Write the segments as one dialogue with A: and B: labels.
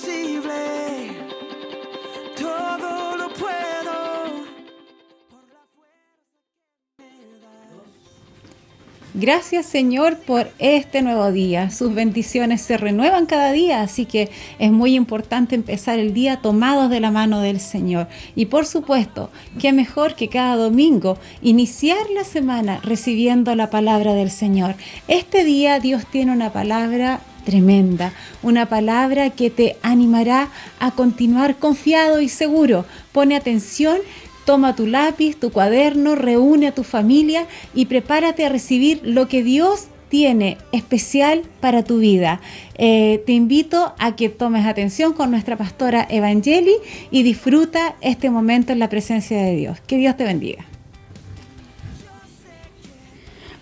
A: imposible, todo lo puedo por la fuerza que me das.
B: Gracias, Señor, por este nuevo día. Sus bendiciones se renuevan cada día, así que es muy importante empezar el día tomados de la mano del Señor. Y por supuesto, qué mejor que cada domingo iniciar la semana recibiendo la palabra del Señor. Este día Dios tiene una palabra tremenda, una palabra que te animará a continuar confiado y seguro. Pone atención. Toma tu lápiz, tu cuaderno, reúne a tu familia y prepárate a recibir lo que Dios tiene especial para tu vida. Te invito a que tomes atención con nuestra pastora Evangeli y disfruta este momento en la presencia de Dios. Que Dios te bendiga.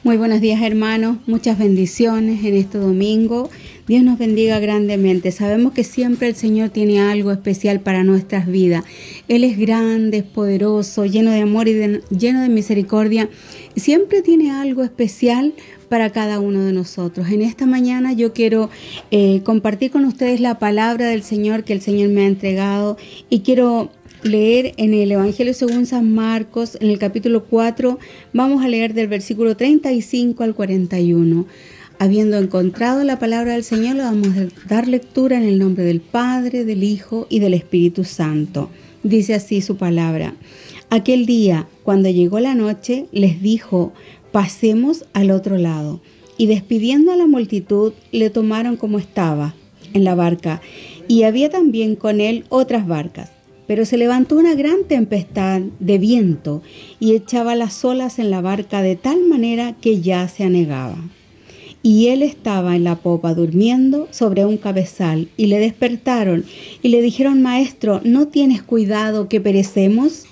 C: Muy buenos días, hermanos, muchas bendiciones en este domingo. Dios nos bendiga grandemente. Sabemos que siempre el Señor tiene algo especial para nuestras vidas. Él es grande, es poderoso, lleno de amor y lleno de misericordia. Y siempre tiene algo especial para cada uno de nosotros. En esta mañana yo quiero compartir con ustedes la palabra del Señor que el Señor me ha entregado y quiero leer en el Evangelio según San Marcos, en el capítulo 4, vamos a leer del versículo 35 al 41. Habiendo encontrado la palabra del Señor, le vamos a dar lectura en el nombre del Padre, del Hijo y del Espíritu Santo. Dice así su palabra. Aquel día, cuando llegó la noche, les dijo, pasemos al otro lado. Y despidiendo a la multitud, le tomaron como estaba, en la barca, y había también con él otras barcas. Pero se levantó una gran tempestad de viento y echaba las olas en la barca de tal manera que ya se anegaba. Y él estaba en la popa durmiendo sobre un cabezal y le despertaron y le dijeron, Maestro, ¿no tienes cuidado que perecemos?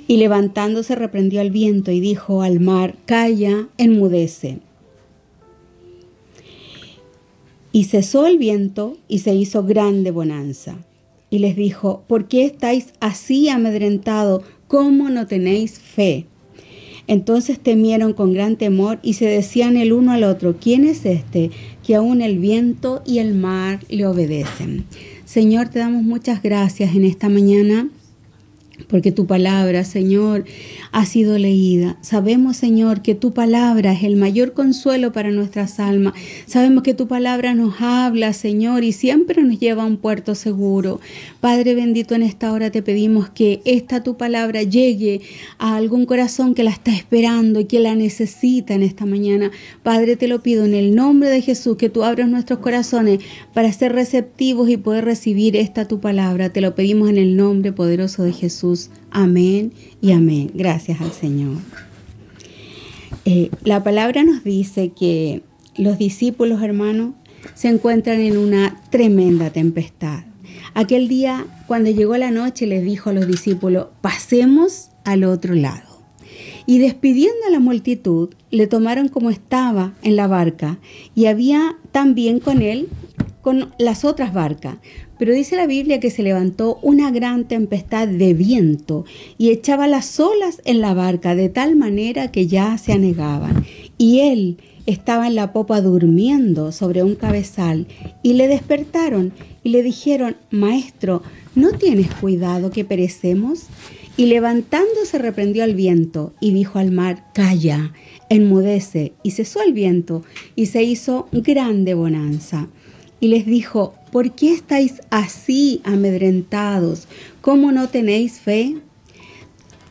C: Y levantándose reprendió al viento y dijo al mar, calla, enmudece. Y cesó el viento y se hizo grande bonanza. Y les dijo, ¿por qué estáis así amedrentados? ¿Cómo no tenéis fe? Entonces temieron con gran temor y se decían el uno al otro, ¿quién es este que aún el viento y el mar le obedecen? Señor, te damos muchas gracias en esta mañana, porque tu palabra, Señor, ha sido leída. Sabemos, Señor, que tu palabra es el mayor consuelo para nuestras almas. Sabemos que tu palabra nos habla, Señor, y siempre nos lleva a un puerto seguro. Padre bendito, en esta hora te pedimos que esta tu palabra llegue a algún corazón que la está esperando y que la necesita en esta mañana. Padre, te lo pido en el nombre de Jesús, que tú abras nuestros corazones para ser receptivos y poder recibir esta tu palabra. Te lo pedimos en el nombre poderoso de Jesús. Amén y amén. Gracias al Señor. La palabra nos dice que los discípulos, hermanos, se encuentran en una tremenda tempestad. Aquel día, cuando llegó la noche, les dijo a los discípulos, pasemos al otro lado. Y despidiendo a la multitud, le tomaron como estaba en la barca, y había también con él con las otras barcas. Pero dice la Biblia que se levantó una gran tempestad de viento y echaba las olas en la barca de tal manera que ya se anegaban. Y él estaba en la popa durmiendo sobre un cabezal y le despertaron y le dijeron, Maestro, ¿no tienes cuidado que perecemos? Y levantándose reprendió al viento y dijo al mar, calla, enmudece. Y cesó el viento y se hizo grande bonanza. Y les dijo, ¿por qué estáis así amedrentados? ¿Cómo no tenéis fe?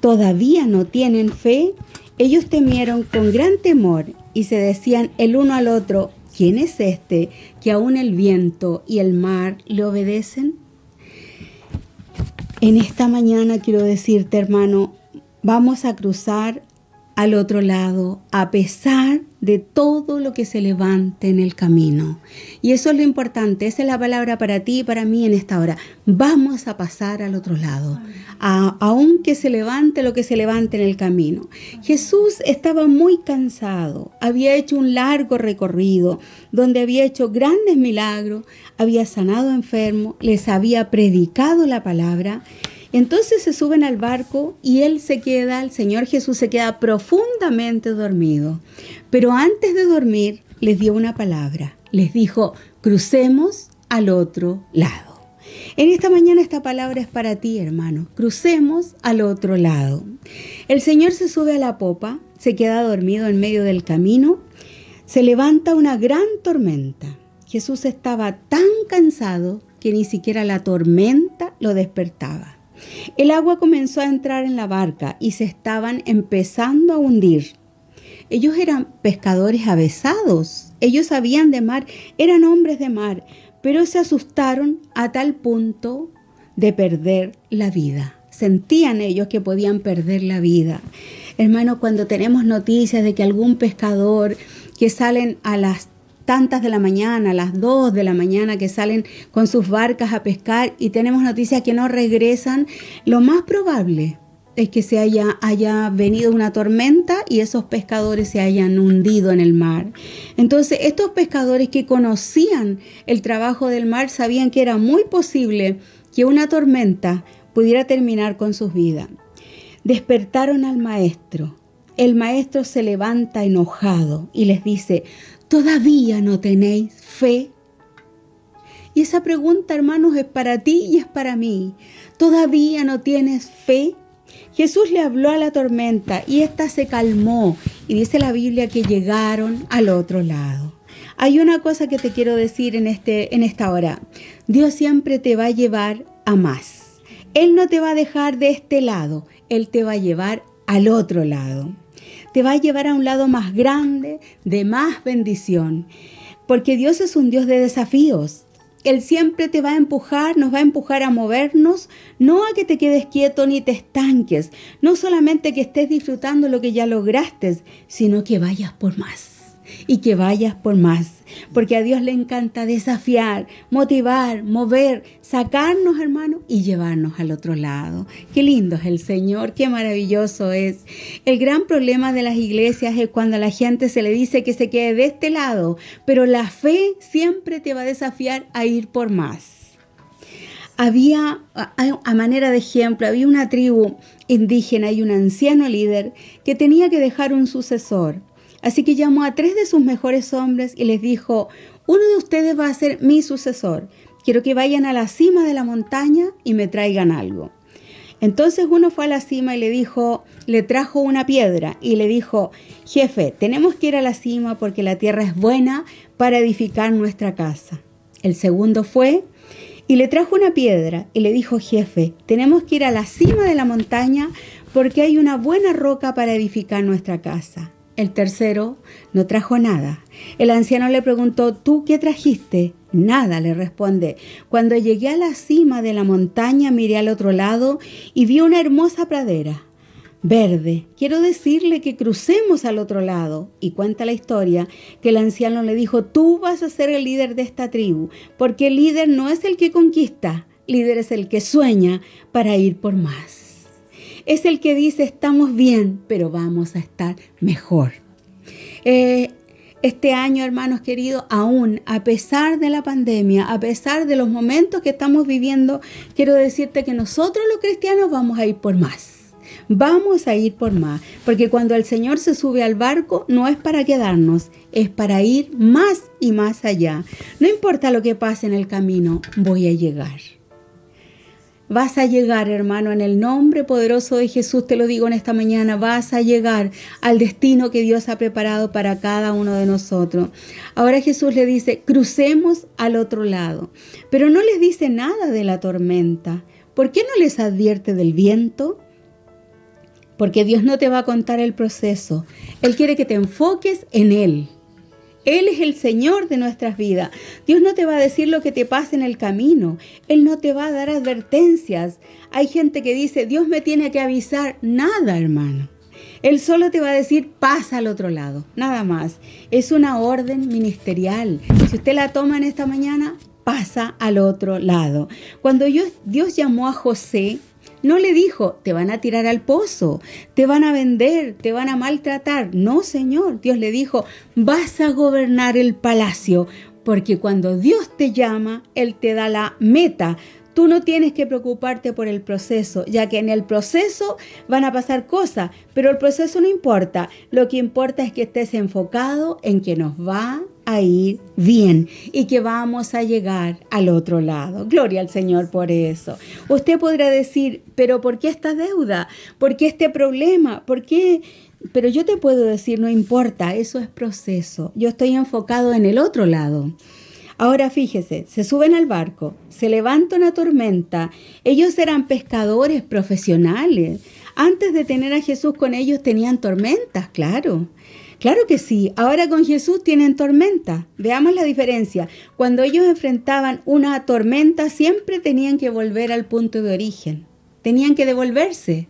C: ¿Todavía no tienen fe? Ellos temieron con gran temor y se decían el uno al otro, ¿quién es este que aún el viento y el mar le obedecen? En esta mañana quiero decirte, hermano, vamos a cruzar al otro lado, a pesar de todo lo que se levante en el camino. Y eso es lo importante, esa es la palabra para ti y para mí en esta hora. Vamos a pasar al otro lado, aunque se levante lo que se levante en el camino. Jesús estaba muy cansado, había hecho un largo recorrido, donde había hecho grandes milagros, había sanado enfermos, les había predicado la palabra. Entonces se suben al barco y el Señor Jesús se queda profundamente dormido. Pero antes de dormir les dio una palabra. Les dijo, crucemos al otro lado. En esta mañana esta palabra es para ti, hermano. Crucemos al otro lado. El Señor se sube a la popa, se queda dormido en medio del camino, se levanta una gran tormenta. Jesús estaba tan cansado que ni siquiera la tormenta lo despertaba. El agua comenzó a entrar en la barca y se estaban empezando a hundir. Ellos eran pescadores avesados, ellos sabían de mar, eran hombres de mar, pero se asustaron a tal punto de perder la vida. Sentían ellos que podían perder la vida. Hermano, cuando tenemos noticias de que algún pescador que salen a las tantas de la mañana, a las 2 de la mañana, que salen con sus barcas a pescar y tenemos noticias que no regresan, lo más probable es que se haya venido una tormenta y esos pescadores se hayan hundido en el mar. Entonces, estos pescadores que conocían el trabajo del mar sabían que era muy posible que una tormenta pudiera terminar con sus vidas. Despertaron al maestro. El maestro se levanta enojado y les dice: ¿todavía no tenéis fe? Y esa pregunta, hermanos, es para ti y es para mí. ¿Todavía no tienes fe? Jesús le habló a la tormenta y ésta se calmó. Y dice la Biblia que llegaron al otro lado. Hay una cosa que te quiero decir en esta hora. Dios siempre te va a llevar a más. Él no te va a dejar de este lado. Él te va a llevar al otro lado. Te va a llevar a un lado más grande, de más bendición. Porque Dios es un Dios de desafíos. Él siempre te va a empujar, nos va a empujar a movernos, no a que te quedes quieto ni te estanques. No solamente que estés disfrutando lo que ya lograste, sino que vayas por más. Y que vayas por más. Porque a Dios le encanta desafiar, motivar, mover, sacarnos, hermano, y llevarnos al otro lado. Qué lindo es el Señor, qué maravilloso es. El gran problema de las iglesias es cuando a la gente se le dice que se quede de este lado, pero la fe siempre te va a desafiar a ir por más. Había, a manera de ejemplo, había una tribu indígena y un anciano líder que tenía que dejar un sucesor. Así que llamó a 3 de sus mejores hombres y les dijo: uno de ustedes va a ser mi sucesor. Quiero que vayan a la cima de la montaña y me traigan algo. Entonces uno fue a la cima y le trajo una piedra y le dijo: jefe, tenemos que ir a la cima porque la tierra es buena para edificar nuestra casa. El segundo fue y le trajo una piedra y le dijo: jefe, tenemos que ir a la cima de la montaña porque hay una buena roca para edificar nuestra casa. El tercero no trajo nada. El anciano le preguntó: ¿tú qué trajiste? Nada, le responde. Cuando llegué a la cima de la montaña, miré al otro lado y vi una hermosa pradera verde. Quiero decirle que crucemos al otro lado. Y cuenta la historia que el anciano le dijo: tú vas a ser el líder de esta tribu, porque el líder no es el que conquista, líder es el que sueña para ir por más. Es el que dice: estamos bien, pero vamos a estar mejor. Este año, hermanos queridos, aún a pesar de la pandemia, a pesar de los momentos que estamos viviendo, quiero decirte que nosotros los cristianos vamos a ir por más. Vamos a ir por más, porque cuando el Señor se sube al barco no es para quedarnos, es para ir más y más allá. No importa lo que pase en el camino, voy a llegar. Vas a llegar, hermano, en el nombre poderoso de Jesús, te lo digo en esta mañana, vas a llegar al destino que Dios ha preparado para cada uno de nosotros. Ahora Jesús le dice: crucemos al otro lado, pero no les dice nada de la tormenta. ¿Por qué no les advierte del viento? Porque Dios no te va a contar el proceso. Él quiere que te enfoques en Él. Él es el Señor de nuestras vidas. Dios no te va a decir lo que te pasa en el camino. Él no te va a dar advertencias. Hay gente que dice: Dios me tiene que avisar. Nada, hermano. Él solo te va a decir: pasa al otro lado. Nada más. Es una orden ministerial. Si usted la toma en esta mañana, pasa al otro lado. Cuando Dios llamó a José, no le dijo: te van a tirar al pozo, te van a vender, te van a maltratar. No, Señor. Dios le dijo: vas a gobernar el palacio, porque cuando Dios te llama, Él te da la meta. Tú no tienes que preocuparte por el proceso, ya que en el proceso van a pasar cosas, pero el proceso no importa. Lo que importa es que estés enfocado en que nos va a ir bien y que vamos a llegar al otro lado. Gloria al Señor por eso. Usted podrá decir, pero ¿por qué esta deuda? ¿Por qué este problema? ¿Por qué? Pero yo te puedo decir, no importa, eso es proceso. Yo estoy enfocado en el otro lado. Ahora fíjese, se suben al barco, se levanta una tormenta. Ellos eran pescadores profesionales. Antes de tener a Jesús con ellos tenían tormentas, claro. Claro que sí, ahora con Jesús tienen tormenta. Veamos la diferencia. Cuando ellos enfrentaban una tormenta, siempre tenían que volver al punto de origen. Tenían que devolverse.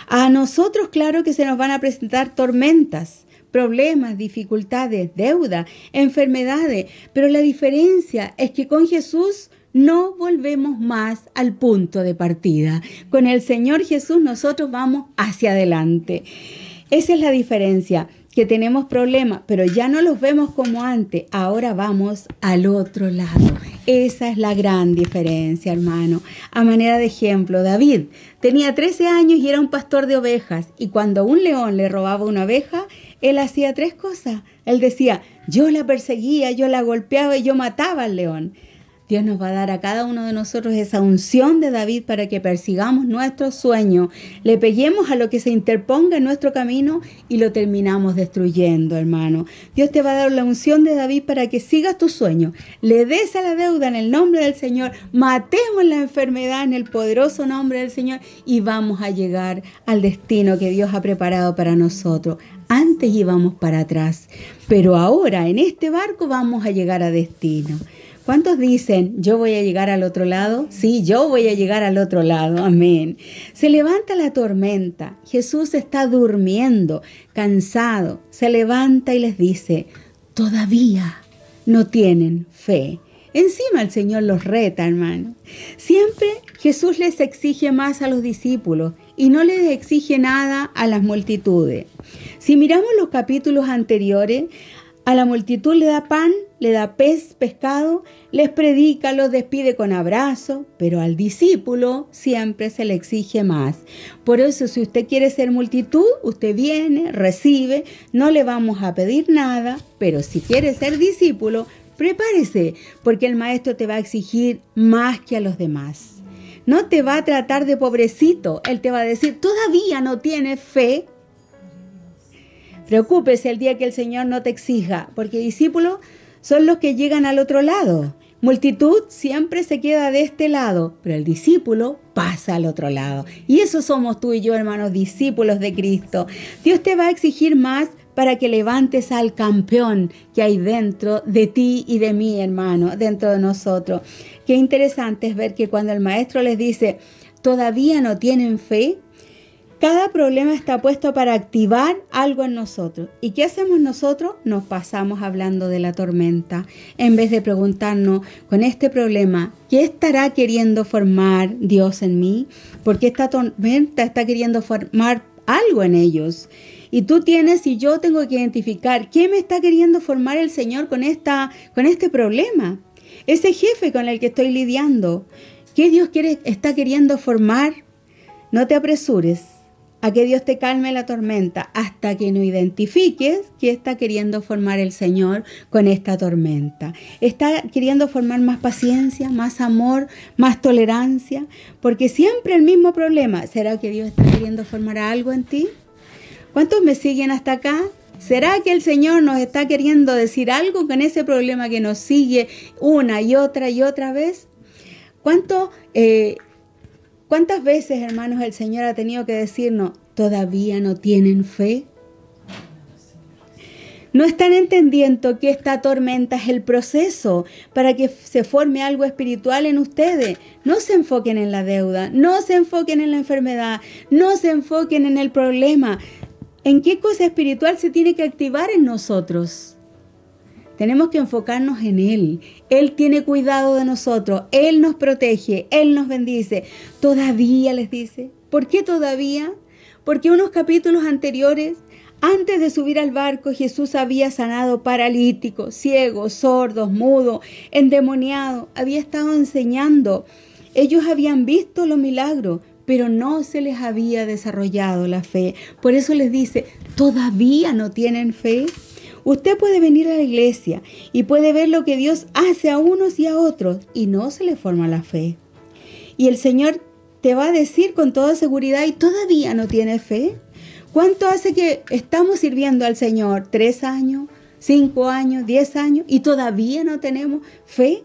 C: A nosotros, claro que se nos van a presentar tormentas, problemas, dificultades, deuda, enfermedades. Pero la diferencia es que con Jesús no volvemos más al punto de partida. Con el Señor Jesús nosotros vamos hacia adelante. Esa es la diferencia. Que tenemos problemas, pero ya no los vemos como antes, ahora vamos al otro lado. Esa es la gran diferencia, hermano. A manera de ejemplo, David tenía 13 años y era un pastor de ovejas, y cuando un león le robaba una oveja, él hacía 3 cosas. Él decía, yo la perseguía, yo la golpeaba y yo mataba al león. Dios nos va a dar a cada uno de nosotros esa unción de David para que persigamos nuestros sueños, le peguemos a lo que se interponga en nuestro camino y lo terminamos destruyendo, hermano. Dios te va a dar la unción de David para que sigas tus sueños, le des a la deuda en el nombre del Señor, matemos la enfermedad en el poderoso nombre del Señor y vamos a llegar al destino que Dios ha preparado para nosotros. Antes íbamos para atrás, pero ahora en este barco vamos a llegar a destino. ¿Cuántos dicen, yo voy a llegar al otro lado? Sí, yo voy a llegar al otro lado. Amén. Se levanta la tormenta. Jesús está durmiendo, cansado. Se levanta y les dice, todavía no tienen fe. Encima el Señor los reta, hermano. Siempre Jesús les exige más a los discípulos y no les exige nada a las multitudes. Si miramos los capítulos anteriores, a la multitud le da pan, le da pescado, les predica, los despide con abrazo, pero al discípulo siempre se le exige más. Por eso, si usted quiere ser multitud, usted viene, recibe, no le vamos a pedir nada, pero si quiere ser discípulo, prepárese, porque el maestro te va a exigir más que a los demás. No te va a tratar de pobrecito, él te va a decir, todavía no tienes fe. Preocúpese el día que el Señor no te exija, porque discípulos son los que llegan al otro lado. Multitud siempre se queda de este lado, pero el discípulo pasa al otro lado. Y eso somos tú y yo, hermanos, discípulos de Cristo. Dios te va a exigir más para que levantes al campeón que hay dentro de ti y de mí, hermano, dentro de nosotros. Qué interesante es ver que cuando el maestro les dice, todavía no tienen fe, cada problema está puesto para activar algo en nosotros. ¿Y qué hacemos nosotros? Nos pasamos hablando de la tormenta. En vez de preguntarnos, con este problema, ¿qué estará queriendo formar Dios en mí? Porque esta tormenta está queriendo formar algo en ellos. Y tú tienes y yo tengo que identificar qué me está queriendo formar el Señor con este problema. Ese jefe con el que estoy lidiando, ¿qué Dios está queriendo formar? No te apresures a que Dios te calme la tormenta hasta que no identifiques qué está queriendo formar el Señor con esta tormenta. Está queriendo formar más paciencia, más amor, más tolerancia, porque siempre el mismo problema. ¿Será que Dios está queriendo formar algo en ti? ¿Cuántos me siguen hasta acá? ¿Será que el Señor nos está queriendo decir algo con ese problema que nos sigue una y otra vez? ¿Cuántas veces, hermanos, el Señor ha tenido que decirnos, todavía no tienen fe? No están entendiendo que esta tormenta es el proceso para que se forme algo espiritual en ustedes. No se enfoquen en la deuda, no se enfoquen en la enfermedad, no se enfoquen en el problema. ¿En qué cosa espiritual se tiene que activar en nosotros? Tenemos que enfocarnos en Él. Él tiene cuidado de nosotros. Él nos protege. Él nos bendice. Todavía les dice. ¿Por qué todavía? Porque unos capítulos anteriores, antes de subir al barco, Jesús había sanado paralíticos, ciegos, sordos, mudos, endemoniados. Había estado enseñando Ellos habían visto los milagros, pero no se les había desarrollado la fe. Por eso les dice, ¿todavía no tienen fe? Usted puede venir a la iglesia y puede ver lo que Dios hace a unos y a otros y no se le forma la fe. Y el Señor te va a decir con toda seguridad, ¿y todavía no tiene fe? ¿Cuánto hace que estamos sirviendo al Señor? ¿3 años? 5 años, 10 años, y todavía no tenemos fe.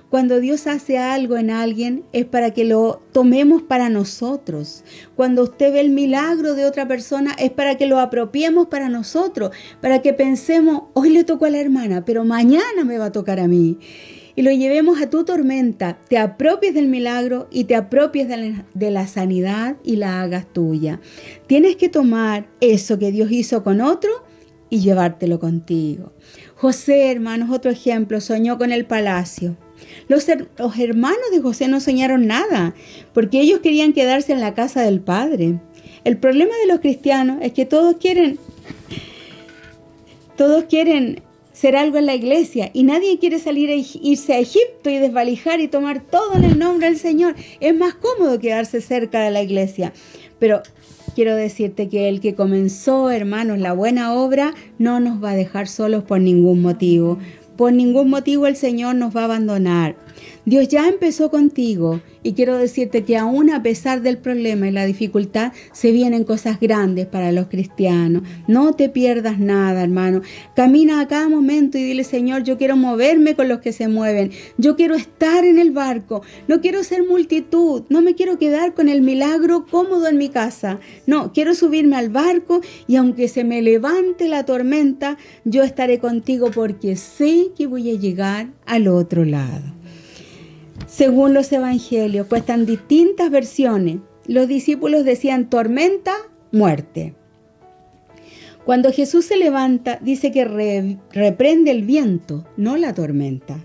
C: Cuando Dios hace algo en alguien es para que lo tomemos para nosotros. Cuando usted ve el milagro de otra persona es para que lo apropiemos para nosotros, para que pensemos, hoy le tocó a la hermana, pero mañana me va a tocar a mí. Y lo llevemos a tu tormenta, te apropies del milagro y te apropies de la sanidad y la hagas tuya. Tienes que tomar eso que Dios hizo con otro y llevártelo contigo. José, hermanos, otro ejemplo, soñó con el palacio. Los hermanos de José no soñaron nada, porque ellos querían quedarse en la casa del Padre. El problema de los cristianos es que todos quieren ser algo en la iglesia y nadie quiere irse a Egipto y desvalijar y tomar todo en el nombre del Señor. Es más cómodo quedarse cerca de la iglesia. Pero quiero decirte que el que comenzó, hermanos, la buena obra no nos va a dejar solos por ningún motivo. Por ningún motivo el Señor nos va a abandonar. Dios ya empezó contigo y quiero decirte que aún a pesar del problema y la dificultad se vienen cosas grandes para los cristianos. No te pierdas nada, hermano. Camina a cada momento y dile, Señor, yo quiero moverme con los que se mueven. Yo quiero estar en el barco. No quiero ser multitud. No me quiero quedar con el milagro cómodo en mi casa. No, quiero subirme al barco y aunque se me levante la tormenta, yo estaré contigo porque sé que voy a llegar al otro lado. Según los evangelios, cuestan distintas versiones. Los discípulos decían tormenta, muerte. Cuando Jesús se levanta, dice que reprende el viento, no la tormenta.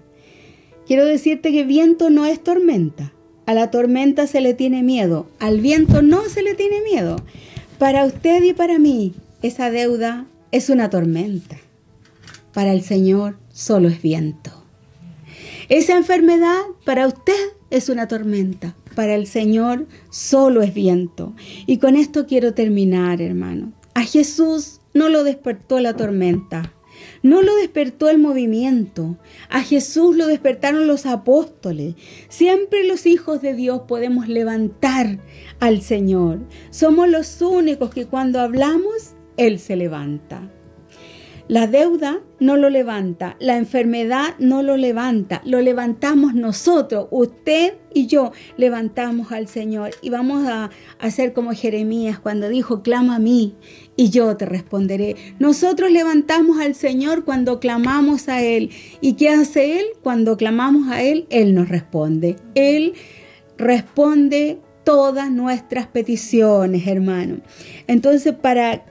C: Quiero decirte que viento no es tormenta. A la tormenta se le tiene miedo, al viento no se le tiene miedo. Para usted y para mí, esa deuda es una tormenta. Para el Señor solo es viento. Esa enfermedad para usted es una tormenta, para el Señor solo es viento. Y con esto quiero terminar, hermano. A Jesús no lo despertó la tormenta, no lo despertó el movimiento. A Jesús lo despertaron los apóstoles. Siempre los hijos de Dios podemos levantar al Señor. Somos los únicos que cuando hablamos, Él se levanta. La deuda no lo levanta, la enfermedad no lo levanta, lo levantamos nosotros, usted y yo levantamos al Señor y vamos a hacer como Jeremías cuando dijo, clama a mí y yo te responderé. Nosotros levantamos al Señor cuando clamamos a Él. ¿Y qué hace Él? Cuando clamamos a Él, Él nos responde. Él responde todas nuestras peticiones, hermano. Entonces, para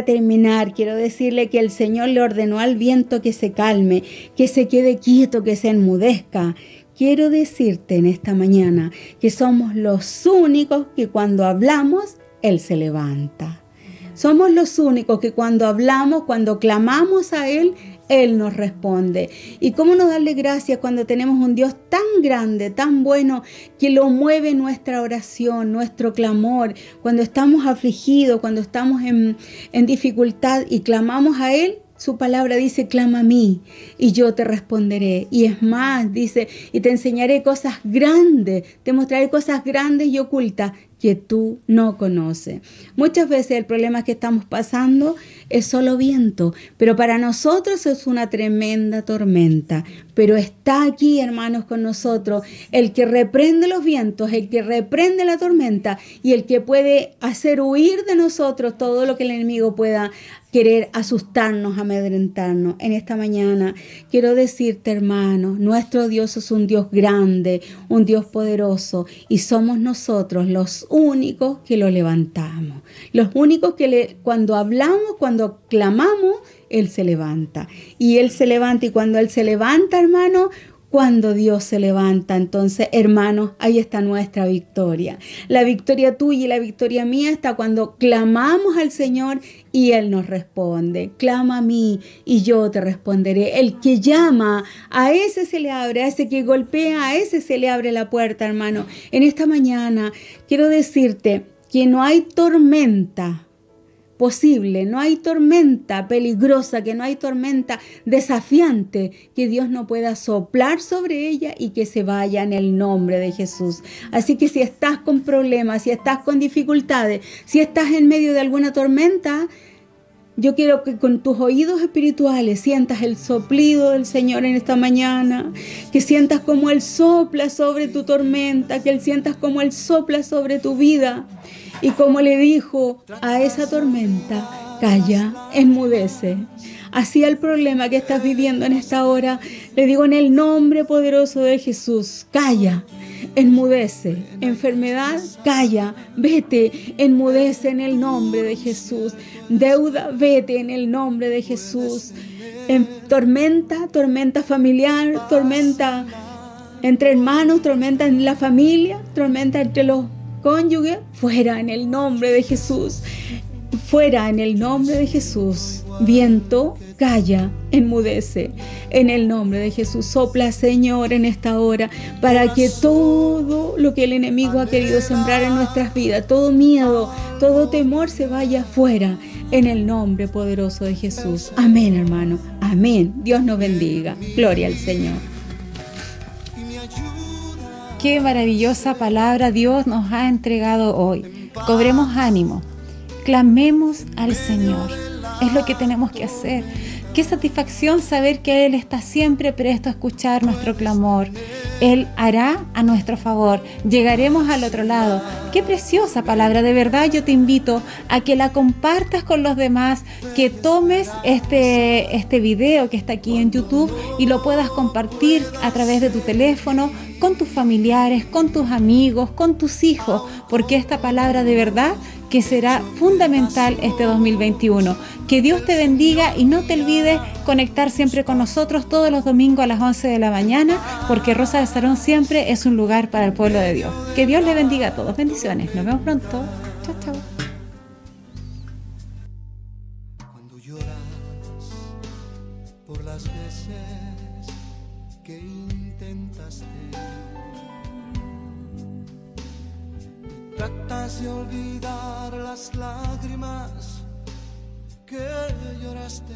C: terminar, quiero decirle que el Señor le ordenó al viento que se calme, que se quede quieto, que se enmudezca. Quiero decirte en esta mañana que somos los únicos que cuando hablamos, Él se levanta. Somos los únicos que cuando hablamos, cuando clamamos a Él, Él nos responde. ¿Y cómo no darle gracias cuando tenemos un Dios tan grande, tan bueno, que lo mueve nuestra oración, nuestro clamor? Cuando estamos afligidos, cuando estamos en dificultad y clamamos a Él, su palabra dice, clama a mí y yo te responderé. Y es más, dice, y te enseñaré cosas grandes, te mostraré cosas grandes y ocultas que tú no conoces. Muchas veces el problema que estamos pasando es solo viento, pero para nosotros es una tremenda tormenta. Pero está aquí, hermanos, con nosotros el que reprende los vientos, el que reprende la tormenta y el que puede hacer huir de nosotros todo lo que el enemigo pueda querer asustarnos, amedrentarnos. En esta mañana quiero decirte, hermano, nuestro Dios es un Dios grande, un Dios poderoso y somos nosotros los únicos que lo levantamos. Los únicos que cuando hablamos, cuando clamamos, Él se levanta. Y Él se levanta y cuando Él se levanta, hermano, cuando Dios se levanta, entonces, hermanos, ahí está nuestra victoria. La victoria tuya y la victoria mía está cuando clamamos al Señor Y Él nos responde, clama a mí y yo te responderé. El que llama, a ese se le abre, a ese que golpea, a ese se le abre la puerta, hermano. En esta mañana quiero decirte que no hay tormenta posible, no hay tormenta peligrosa, que no hay tormenta desafiante que Dios no pueda soplar sobre ella y que se vaya en el nombre de Jesús. Así que si estás con problemas, si estás con dificultades, si estás en medio de alguna tormenta, yo quiero que con tus oídos espirituales sientas el soplido del Señor en esta mañana, que sientas como Él sopla sobre tu tormenta, que Él sientas como Él sopla sobre tu vida. Y como le dijo a esa tormenta, calla, enmudece. Así el problema que estás viviendo en esta hora, le digo en el nombre poderoso de Jesús, calla, enmudece. Enfermedad, calla, vete, enmudece en el nombre de Jesús. Deuda, vete en el nombre de Jesús. Tormenta familiar, tormenta entre hermanos, tormenta en la familia, tormenta entre los cónyuge, fuera en el nombre de Jesús, fuera en el nombre de Jesús. Viento, calla, enmudece en el nombre de Jesús. Sopla, Señor, en esta hora, para que todo lo que el enemigo ha querido sembrar en nuestras vidas, todo miedo, todo temor se vaya fuera en el nombre poderoso de Jesús. Amén, hermano, amén. Dios nos bendiga. Gloria al Señor.
B: Qué maravillosa palabra Dios nos ha entregado hoy. Cobremos ánimo, clamemos al Señor. Es lo que tenemos que hacer. Qué satisfacción saber que Él está siempre presto a escuchar nuestro clamor. Él hará a nuestro favor. Llegaremos al otro lado. Qué preciosa palabra. De verdad yo te invito a que la compartas con los demás, que tomes este video que está aquí en YouTube y lo puedas compartir a través de tu teléfono, con tus familiares, con tus amigos, con tus hijos, porque esta palabra de verdad que será fundamental este 2021. Que Dios te bendiga y no te olvides conectar siempre con nosotros todos los domingos a las 11 de la mañana, porque Rosa del Sarón siempre es un lugar para el pueblo de Dios. Que Dios le bendiga a todos. Bendiciones. Nos vemos pronto. Chao, chao.
A: Cuando lloras por las veces que intentaste, tratas de olvidar las lágrimas que lloraste.